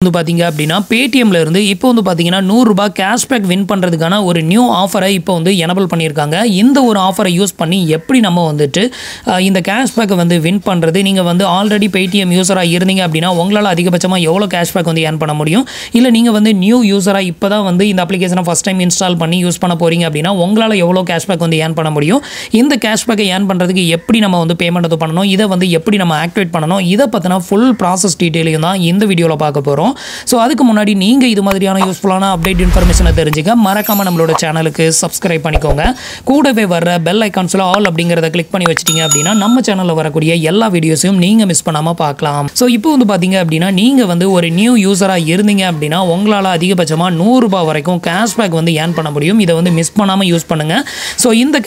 வந்து பாத்தீங்க அப்படின்னா பேடிஎம்ல இருந்து இப்போ வந்து பாத்தீங்கன்னா ₹100 கேஷ்பேக் வின் பண்றதுக்கான ஒரு நியூ ஆஃபரை இப்போ வந்து எனேபிள் பண்ணியிருக்காங்க. இந்த ஒரு ஆஃபரை யூஸ் பண்ணி எப்படி நம்ம வந்துட்டு இந்த கேஷ்பேக்கை வந்து வின் பண்றது, நீங்க வந்து ஆல்ரெடி பேடிஎம் யூசரா இருந்தீங்க அப்படின்னா உங்களால அதிகபட்சமா எவ்வளவு கேஷ்பேக் வந்து ஏர்ன் பண்ண முடியும், இல்ல நீங்க வந்து நியூ யூசரா இப்பதான் வந்து இந்த அப்ளிகேஷனை ஃபர்ஸ்ட் டைம் இன்ஸ்டால் பண்ணி யூஸ் பண்ண போறீங்க அப்படின்னா உங்களால எவ்வளவு கேஷ்பேக் வந்து ஏர்ன் பண்ண முடியும், இந்த கேஷ்பேக்கை ஏர்ன் பண்றதுக்கு எப்படி நம்ம வந்து பேமெண்ட் வந்து பண்ணணும், இதை வந்து எப்படி நம்ம ஆக்டிவேட் பண்ணணும், இதை பத்தின ஃபுல் ப்ராசஸ் டீடைலையும் தான் இந்த வீடியோல பார்க்க போறோம். ஸோ அதுக்கு முன்னாடி நீங்கள் இது மாதிரியான யூஸ்ஃபுல்லான அப்டேட் இன்ஃபர்மேஷனை தெரிஞ்சுக்க மறக்காமல் நம்மளோட சேனலுக்கு சப்ஸ்கிரைப் பண்ணிக்கோங்க. கூடவே வர பெல் ஐக்கான்ஸில் ஆல் அப்படிங்கிறத கிளிக் பண்ணி வச்சிட்டிங்க அப்படின்னா நம்ம சேனலில் வரக்கூடிய எல்லா வீடியோஸையும் நீங்கள் மிஸ் பண்ணாமல் பார்க்கலாம். ஸோ இப்போ வந்து பார்த்தீங்க அப்படின்னா நீங்கள் வந்து ஒரு நியூ யூஸராக இருந்தீங்க அப்படின்னா உங்களால் அதிகபட்சமாக ₹100 வரைக்கும் கேஷ்பேக் வந்து ஏர்ன் பண்ண முடியும். இதை வந்து மிஸ் பண்ணாமல் யூஸ் பண்ணுங்கள். ஸோ இந்த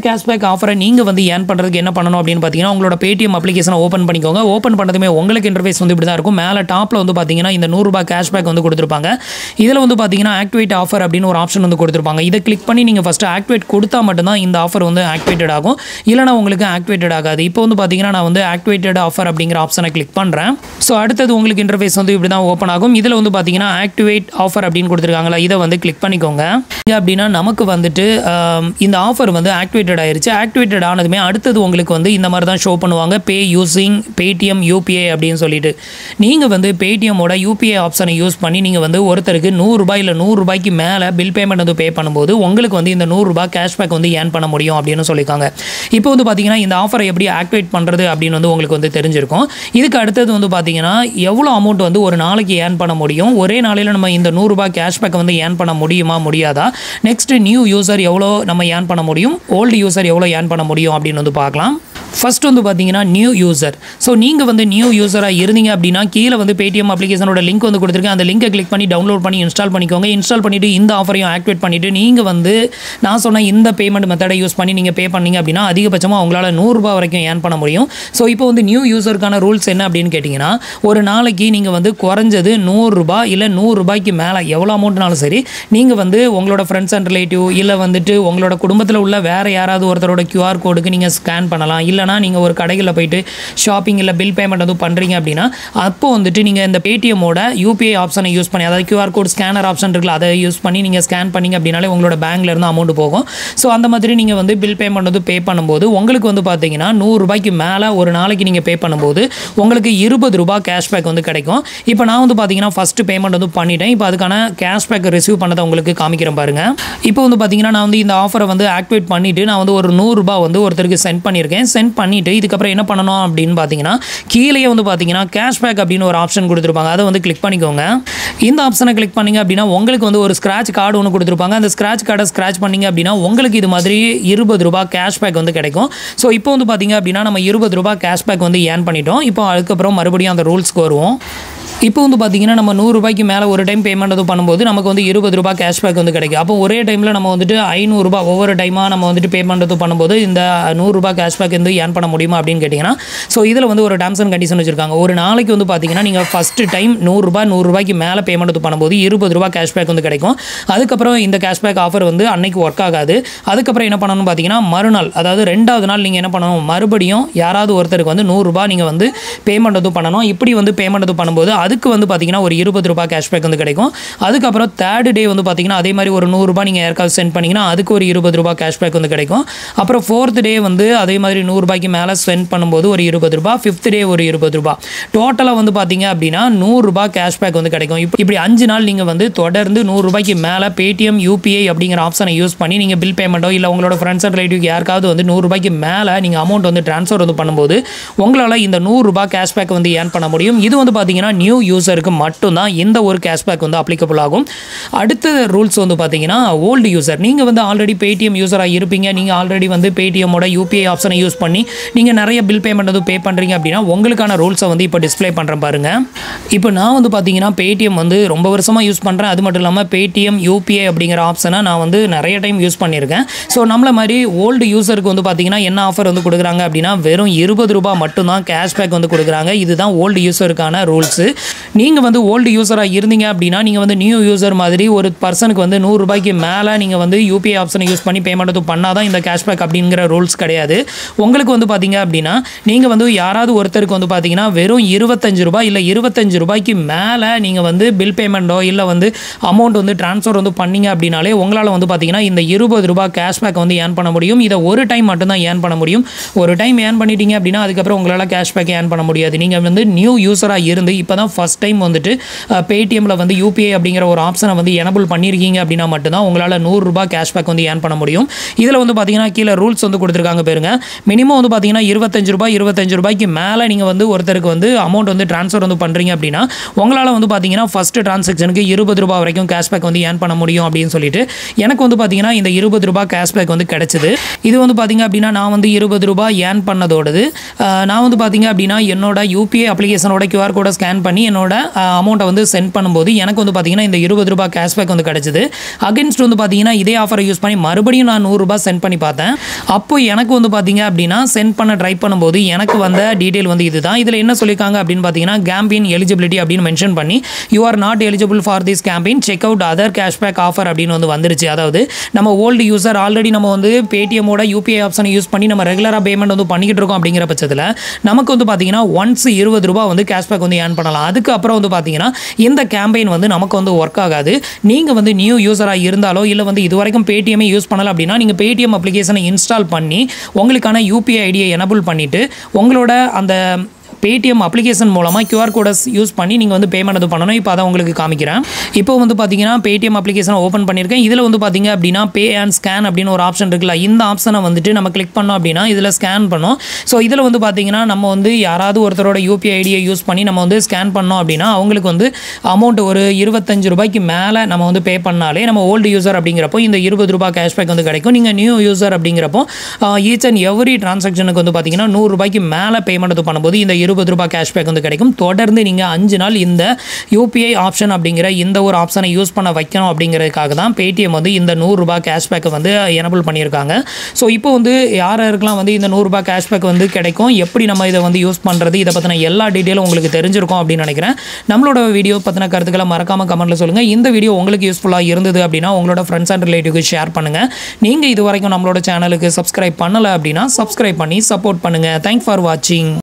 கேஷ்பேக் ஆஃபரை நீங்கள் வந்து ஏர்ன் பண்ணுறதுக்கு என்ன பண்ணணும் அப்படின்னு பார்த்தீங்கன்னா உங்களோட பேடிஎம் அப்ளிகேஷனை ஓப்பன் பண்ணிக்கோங்க. ஓப்பன் பண்ணதுமே உங்களுக்கு இன்டர்ஃபேஸ் வந்து இப்படி தான் இருக்கும். மேலே டாப்பில் வந்து பார்த்தீங்கன்னா இந்த ₹100 கேஷ்பேக் வந்து கொடுத்துருப்பாங்க. இதில் வந்து பார்த்தீங்கன்னா ஆக்டிவேட் ஆஃபர் அப்படின்னு ஒரு ஆப்ஷன் வந்து கொடுத்துருப்பாங்க. இதை கிளிக் பண்ணி நீங்கள் ஃபஸ்ட்டு ஆக்டிவேட் கொடுத்தா மட்டும்தான் இந்த ஆஃபர் வந்து ஆக்டிவேட்டட் ஆகும், இல்லைனா உங்களுக்கு ஆக்டிவேட்டட் ஆகாது. இப்போ வந்து பார்த்தீங்கன்னா நான் வந்து ஆக்டிவேட்டட் ஆஃபர் அப்படிங்கிற ஆப்ஷனை கிளிக் பண்ணுறேன். ஸோ அடுத்தது உங்களுக்கு இன்டர்ஃபேஸ் வந்து இப்படி தான் ஓப்பன் ஆகும். இதில் வந்து பார்த்தீங்கன்னா ஆக்டிவேட் ஆஃபர் அப்படின்னு கொடுத்துருக்காங்களா, இதை வந்து கிளிக் பண்ணிக்கோங்க. அப்படின்னா நமக்கு வந்துட்டு இந்த ஆஃபர் வந்து ஆக்டிவேட்டட் ஆயிருச்சு. ஆக்டிவேட்டட் ஆனதுமே அடுத்தது உங்களுக்கு வந்து இந்த மாதிரி தான் ஷோ பண்ணுவாங்க, பே யூசிங் பேடிஎம் யூபிஐ அப்படின்னு சொல்லிட்டு. நீங்கள் வந்து பேடிஎம்மோட யூபிஐ ஆப்ஷனை யூஸ் பண்ணி நீங்கள் வந்து ஒருத்தருக்கு ₹100 இல்லை ₹100க்கு மேலே பில் பேமெண்ட் வந்து பே பண்ணும்போது உங்களுக்கு வந்து இந்த ₹100 கேஷ்பேக் வந்து ஏர்ன் பண்ண முடியும் அப்படின்னு சொல்லியிருக்காங்க. இப்போ வந்து பார்த்தீங்கன்னா இந்த ஆஃபரை எப்படி ஆக்டிவேட் பண்ணுறது அப்படின்னு வந்து உங்களுக்கு வந்து தெரிஞ்சிருக்கும். இதுக்கு அடுத்தது வந்து பார்த்தீங்கன்னா எவ்வளோ அமௌண்ட் வந்து ஒரு நாளைக்கு ஏர்ன் பண்ண முடியும், ஒரே நாளையில் நம்ம இந்த ₹100 கேஷ்பேக் வந்து ஏர்ன் பண்ண முடியுமா முடியாதா, நெக்ஸ்ட் நியூ யூசர் எவ்வளோ நம்ம ஏர்ன் பண்ண முடியும், ஓல்டு யூசர் எவ்வளோ ஏர்ன் பண்ண முடியும் அப்படின்னு வந்து பார்க்கலாம். ஃபர்ஸ்ட் வந்து பார்த்தீங்கன்னா நியூ யூசர். ஸோ நீங்கள் வந்து நியூ யூசராக இருந்தீங்க அப்படின்னா கீழே வந்து பேடிஎம் அப்ளிகேஷனோட லிங்க் வந்து கொடுத்துருக்கேன். அந்த லிங்கை கிளிக் பண்ணி டவுன்லோட் பண்ணி இன்ஸ்டால் பண்ணிக்கோங்க. இன்ஸ்டால் பண்ணிவிட்டு இந்த ஆஃபரையும் ஆக்டிவேட் பண்ணிவிட்டு நீங்கள் வந்து நான் சொன்ன இந்த பேமெண்ட் மெத்தடை யூஸ் பண்ணி நீங்கள் பே பண்ணீங்க அப்படின்னா அதிகபட்சமாக உங்களால் ₹100 வரைக்கும் ஏர்ன் பண்ண முடியும். ஸோ இப்போ வந்து நியூ யூசருக்கான ரூல்ஸ் என்ன அப்படின்னு கேட்டிங்கன்னா ஒரு நாளைக்கு நீங்கள் வந்து குறைஞ்சது ₹100 இல்லை ₹100க்கு மேலே எவ்வளோ அமௌண்ட்னாலும் சரி நீங்கள் வந்து உங்களோட ஃப்ரெண்ட்ஸ் அண்ட் ரிலேட்டிவ் இல்லை வந்துட்டு உங்களோட குடும்பத்தில் உள்ள வேறு யாராவது ஒருத்தரோட QR கோடுக்கு நீங்கள் ஸ்கேன் பண்ணலாம். இல்லைனா நீங்கள் ஒரு கடைகளில் போயிட்டு ஷாப்பிங் இல்லை பில் பேமெண்ட் வந்து பண்ணுறீங்க அப்படின்னா அப்போ வந்துட்டு நீங்கள் இந்த பேடிஎம்மோட யூபிஐ ஆப்ஷனை யூஸ் பண்ணி, அதாவது QR கோட் ஸ்கேனர் ஆப்ஷன் இருக்குல்ல, அதை யூஸ் பண்ணி நீங்கள் ஸ்கேன் பண்ணிங்க அப்படின்னாலே உங்களோட பேங்க்லேருந்து அமௌண்ட் போகும். ஸோ அந்த மாதிரி நீங்கள் வந்து பில் பேமெண்ட் வந்து பே பண்ணும்போது உங்களுக்கு வந்து பார்த்தீங்கன்னா ₹100க்கு மேலே ஒரு நாளைக்கு நீங்கள் பே பண்ணும்போது உங்களுக்கு ₹20 கேஷ்பேக் வந்து கிடைக்கும். இப்போ நான் வந்து பார்த்தீங்கன்னா ஃபஸ்ட்டு பேமெண்ட் வந்து பண்ணிட்டேன். இப்போ அதுக்கான கேஷ்பேக் ரிசீவ் பண்ணதை உங்களுக்கு காமிக்கிறேன் பாருங்கள். இப்போ வந்து பார்த்தீங்கன்னா நான் வந்து இந்த ஆஃபரை வந்து ஆக்டிவேட் பண்ணிவிட்டு நான் வந்து ஒரு ₹100 வந்து ஒருத்தருக்கு சென்ட் பண்ணியிருக்கேன். சென்ட் பண்ணிவிட்டு இதுக்கப்புறம் என்ன பண்ணணும் அப்படின்னு பார்த்தீங்கன்னா கீழே வந்து பார்த்தீங்கன்னா கேஷ்பேக் அப்படின்னு ஒரு ஆப்ஷன் கொடுத்துருப்பாங்க. அதை வந்து கிளிக் பண்ணிக்கோங்க. இந்த ஆப்ஷனை கிளிக் பண்ணிங்க அப்படின்னா உங்களுக்கு வந்து ஒரு ஸ்க்ராட்ச் கார்டு ஒன்று கொடுத்துருப்பாங்க. அந்த ஸ்க்ராட்ச் கார்டை ஸ்க்ராட்ச் பண்ணிங்க அப்படின்னா உங்களுக்கு இது மாதிரி ₹20 கேஷ்பேக் வந்து கிடைக்கும். ஸோ இப்போ வந்து பார்த்தீங்க அப்படின்னா நம்ம ₹20 கேஷ்பேக் வந்து ஏர்ன் பண்ணிட்டோம். இப்போ அதுக்கப்புறம் மறுபடியும் அந்த ரூல்ஸ்க்கு வருவோம். இப்போ வந்து பார்த்தீங்கன்னா நம்ம ₹100க்கு மேலே ஒரு டைம் பேமெண்ட் வந்து பண்ணும்போது நமக்கு வந்து ₹20 கேஷ்பேக் வந்து கிடைக்கும். அப்போ ஒரே டைமில் நம்ம வந்துட்டு ₹500 ஒவ்வொரு டைமாக நம்ம வந்துட்டு பேமெண்ட் வந்து பண்ணும்போது இந்த ₹100 கேஷ்பேக் வந்து ஏர்ன் பண்ண முடியுமா அப்படின்னு கேட்டிங்கன்னா ஸோ இதில் வந்து ஒரு டேர்ம்ஸ் அண்ட் கண்டிஷன் வச்சுருக்காங்க. ஒரு நாளைக்கு வந்து பார்த்தீங்கன்னா நீங்கள் ஃபஸ்ட்டு டைம் ₹100க்கு மேலே பேமெண்ட் வந்து பண்ணும்போது ₹20 கேஷ்பேக் வந்து கிடைக்கும். அதுக்கப்புறம் இந்த கேஷ்பேக் ஆஃபர் வந்து அன்னைக்கு ஒர்க் ஆகாது. அதுக்கப்புறம் என்ன பண்ணணும்னு பார்த்தீங்கன்னா மறுநாள், அதாவது 2வது நாள் நீங்கள் என்ன பண்ணணும், மறுபடியும் யாராவது ஒருத்தருக்கு வந்து ₹100 நீங்கள் வந்து பேமெண்ட் வந்து பண்ணணும். இப்படி வந்து பேமெண்ட் வந்து பண்ணும்போது அதுக்கு வந்து பார்த்தீங்கன்னா ஒரு ₹20 கேஷ்பேக் வந்து கிடைக்கும். அதுக்கப்புறம் 3rd டே வந்து பார்த்தீங்கன்னா அதே மாதிரி ஒரு ₹100 நீங்கள் யாருக்காவது சென்ட் பண்ணிங்கன்னா அதுக்கு ஒரு ₹20 கேஷ்பேக் வந்து கிடைக்கும். அப்புறம் 4th டே வந்து அதே மாதிரி ₹100க்கு மேலே சென்ட் பண்ணும்போது ஒரு ₹20, 5th டே ஒரு ₹20. டோட்டலாக வந்து பார்த்தீங்க அப்படின்னா ₹100 கேஷ்பேக் வந்து கிடைக்கும். இப்படி 5 நாள் நீங்கள் வந்து தொடர்ந்து ₹100க்கு மேலே பேடிஎம் யூபிஐ அப்படிங்கிற ஆப்ஷனை யூஸ் பண்ணி நீங்கள் பில் பேமெண்ட்டோ இல்லை உங்களோட ஃப்ரெண்ட்ஸ் அண்ட் ரிலேட்டிவ் யாருக்காவது வந்து ₹100க்கு மேலே நீங்கள் அமௌண்ட் வந்து ட்ரான்ஸ்ஃபர் வந்து பண்ணும்போது உங்களால் இந்த ₹100 கேஷ்பேக் வந்து ஏர்ன் பண்ண முடியும். இது வந்து பார்த்தீங்கன்னா நியூ யூசருக்கு மட்டும்தான் இந்த ஒரு கேஷ்பேக் வந்து அப்ளிகபிள் ஆகும். அடுத்த ரூல்ஸ் வந்து பார்த்தீங்கன்னா ஓல்டு யூசர். நீங்கள் வந்து ஆல்ரெடி பேடிஎம் யூசராக இருப்பீங்க. நீங்கள் ஆல்ரெடி வந்து பேடிஎம்மோட யூபிஐ ஆப்ஷனை யூஸ் பண்ணி நீங்கள் நிறைய பில் பேமெண்ட் வந்து பே பண்ணுறீங்க அப்படின்னா உங்களுக்கான ரூல்ஸை வந்து இப்போ டிஸ்பிளே பண்ணுறேன் பாருங்கள். இப்போ நான் வந்து பார்த்தீங்கன்னா பேடிஎம் வந்து ரொம்ப வருஷமாக யூஸ் பண்ணுறேன். அது மட்டும் இல்லாமல் பேடிஎம் யூபிஐ அப்படிங்கிற ஆப்ஷனை நான் வந்து நிறைய டைம் யூஸ் பண்ணியிருக்கேன். ஸோ நம்மள மாதிரி ஓல்டு யூசருக்கு வந்து பார்த்தீங்கன்னா என்ன ஆஃபர் வந்து கொடுக்குறாங்க அப்படின்னா வெறும் ₹20 மட்டும்தான் கேஷ்பேக் வந்து கொடுக்குறாங்க. இதுதான் ஓல்டு யூசருக்கான ரூல்ஸு. நீங்கள் வந்து ஓல்டு யூஸராக இருந்தீங்க அப்படின்னா நீங்கள் வந்து நியூ யூஸர் மாதிரி ஒரு பர்சனுக்கு வந்து 100 ரூபாய்க்கு மேலே நீங்கள் வந்து யூபிஐ ஆப்ஷனை யூஸ் பண்ணி பேமெண்ட் எதுவும் பண்ணால் தான் இந்த கேஷ்பேக் அப்படிங்கிற ரூல்ஸ் கிடையாது. உங்களுக்கு வந்து பார்த்தீங்க அப்படின்னா நீங்கள் வந்து யாராவது ஒருத்தருக்கு வந்து பார்த்தீங்கன்னா வெறும் 25 ரூபாய் இல்லை 25 ரூபாய்க்கு மேலே நீங்கள் வந்து பில் பேமெண்ட்டோ இல்லை வந்து அமௌண்ட் வந்து ட்ரான்ஸ்ஃபர் வந்து பண்ணீங்க அப்படின்னாலே உங்களால் வந்து பார்த்தீங்கன்னா இந்த 20 ரூபாய் கேஷ்பேக் வந்து ஏர்ன் பண்ண முடியும். இதை ஒரு டைம் மட்டும்தான் ஏர்ன் பண்ண முடியும். ஒரு டைம் ஏர்ன் பண்ணிட்டீங்க அப்படின்னா அதுக்கப்புறம் உங்களால் கேஷ்பேக் ஏர்ன் பண்ண முடியாது. நீங்கள் வந்து நியூ யூஸராக இருந்து இப்போ தான் ஃபஸ்ட் டைம் வந்துட்டு பேடிஎம்ல வந்து யூபிஐ அப்படிங்கிற ஒரு ஆப்ஷனை வந்து எனபிள் பண்ணியிருக்கீங்க அப்படின்னா மட்டும்தான் உங்களால் 100 ரூபாய் கேஷ்பேக் வந்து ஏர்ன் பண்ண முடியும். இதில் வந்து பார்த்தீங்கன்னா கீழே ரூல்ஸ் வந்து கொடுத்துருக்காங்க பாருங்க. மினிமம் வந்து பார்த்தீங்கன்னா 25 ரூபாய்க்கு மேலே நீங்கள் வந்து ஒருத்தருக்கு வந்து அமௌண்ட் வந்து ட்ரான்ஸ்ஃபர் வந்து பண்ணுறீங்க அப்படின்னா உங்களால் வந்து பார்த்தீங்கன்னா ஃபஸ்ட்டு டிரான்சாக்ஷனுக்கு 20 ரூபாய் வரைக்கும் கேஷ்பேக் வந்து ஏர்ன் பண்ண முடியும் அப்படின்னு சொல்லிட்டு எனக்கு வந்து பார்த்தீங்கன்னா இந்த 20 ரூபாய் கேஷ்பேக் வந்து கிடைச்சிது. இது வந்து பார்த்தீங்க அப்படின்னா நான் வந்து 20 ரூபாய் ஏர்ன் பண்ணதோடது நான் வந்து பார்த்தீங்க அப்படின்னா என்னோட யூபிஐ அப்ளிகேஷனோட QR கோடை ஸ்கேன் பண்ணி என்னோட அமௌண்ட்டை வந்து சென்ட் பண்ணும்போது எனக்கு வந்து பார்த்தீங்கன்னா இந்த 20 ரூபாய் கேஷ்பேக் வந்து கிடைச்சிது. அகைன்ஸ்ட் வந்து பார்த்தீங்கன்னா இதே ஆஃபரை யூஸ் பண்ணி மறுபடியும் நான் 100 ரூபாய் சென்ட் பண்ணி பார்த்தேன். அப்போ எனக்கு வந்து பார்த்தீங்க அப்படின்னா சென்ட் பண்ண ட்ரை பண்ணும்போது எனக்கு வந்த டீட்டெயில் வந்து இதுதான். இதில் என்ன சொல்லியிருக்காங்க அப்படின்னு பார்த்தீங்கன்னா கேம்பின் எலிஜிபிலிட்டி அப்படின்னு மென்ஷன் பண்ணி you are not eligible for this campaign check out other cashback offer அப்படின்னு வந்து வந்துருச்சு. அதாவது நம்ம ஓல்டு யூஸர் ஆல்ரெடி நம்ம வந்து பேடிஎம்மோட யூபிஐ ஆப்ஷனை யூஸ் பண்ணி நம்ம ரெகுலராக பேமெண்ட் வந்து பண்ணிக்கிட்டு இருக்கோம் அப்படிங்கிற பட்சத்தில் நமக்கு வந்து பார்த்தீங்கன்னா ஒன்ஸ் 20 ரூபாய் வந்து கேஷ்பேக் வந்து ஏர்ன் பண்ணலாம். அதுக்கப்புறம் வந்து பார்த்தீங்கன்னா இந்த கேம்பெயின் வந்து நமக்கு வந்து ஒர்க் ஆகாது. நீங்கள் வந்து நியூ யூஸராக இருந்தாலோ இல்லை வந்து இது வரைக்கும் பேடிஎம்மை யூஸ் பண்ணலாம் அப்படின்னா நீங்கள் பேடிஎம் அப்ளிகேஷனை இன்ஸ்டால் பண்ணி உங்களுக்கான யூபிஐ ஐடியை எனபிள் பண்ணிவிட்டு உங்களோட அந்த பேடிஎம் அப்ளிகேஷன் மூலமாக QR கோடை யூஸ் பண்ணி நீங்கள் வந்து பேமெண்ட் வந்து பண்ணணும். இப்போ அதை உங்களுக்கு காமிக்கிறேன். இப்போ வந்து பார்த்தீங்கன்னா பேடிஎம் அப்ளிகேஷனை ஓப்பன் பண்ணியிருக்கேன். இதில் வந்து பார்த்தீங்க அப்படின்னா பே அண்ட் ஸ்கேன் அப்படின்னு ஒரு ஆப்ஷன் இருக்குல்ல, இந்த ஆப்ஷனை வந்துட்டு நம்ம கிளிக் பண்ணோம் அப்படின்னா இதில் ஸ்கேன் பண்ணோம். ஸோ இதில் வந்து பார்த்தீங்கன்னா நம்ம வந்து யாராவது ஒருத்தரோட யூபிஐ ஐடியை யூஸ் பண்ணி நம்ம வந்து ஸ்கேன் பண்ணோம் அப்படின்னா அவங்களுக்கு வந்து அமௌண்ட் ஒரு 25 ரூபாய்க்கு மேலே நம்ம வந்து பே பண்ணாலே நம்ம ஓல்டு யூஸர் அப்படிங்கிறப்போ இந்த 20 ரூபாய் கேஷ்பேக் வந்து கிடைக்கும். நீங்கள் நியூ யூஸர் அப்படிங்கிறப்போ ஈச் அண்ட் எவ்ரி டிரான்சாக்ஷனுக்கு வந்து பார்த்தீங்கன்னா 100 ரூபாய்க்கு மேலே பேமெண்ட் வந்து பண்ணும்போது இந்த 20 ரூபாய் கேஷ்பேக் வந்து கிடைக்கும். தொடர்ந்து நீங்கள் 5 நாள் இந்த யூபிஐ ஆப்ஷன் அப்படிங்கிற இந்த ஒரு ஆப்ஷனை யூஸ் பண்ண வைக்கணும் அப்படிங்கிறதுக்காக தான் பேடிஎம் வந்து இந்த 100 ரூபாய் கேஷ்பேக்கை வந்து எனபிள் பண்ணியிருக்காங்க. ஸோ இப்போ வந்து யாருக்கெல்லாம் வந்து இந்த 100 ரூபாய் கேஷ்பேக் வந்து கிடைக்கும், எப்படி நம்ம இதை வந்து யூஸ் பண்ணுறது, இதை பற்றின எல்லா டீட்டெயிலும் உங்களுக்கு தெரிஞ்சிருக்கும் அப்படின்னு நினைக்கிறேன். நம்மளோட வீடியோ பற்றின கருத்துக்களை மறக்காமல் கமெண்ட்டில் சொல்லுங்கள். இந்த வீடியோ உங்களுக்கு யூஸ்ஃபுல்லாக இருந்தது அப்படின்னா உங்களோட ஃப்ரெண்ட்ஸ் அண்ட் ரிலேட்டிவ்க்கு ஷேர் பண்ணுங்கள். நீங்கள் இது வரைக்கும் நம்மளோட சேனலுக்கு சப்ஸ்கிரைப் பண்ணலை அப்படின்னா சப்ஸ்கிரைப் பண்ணி சப்போர்ட் பண்ணுங்கள். தேங்க்ஸ் ஃபார் வாட்சிங்.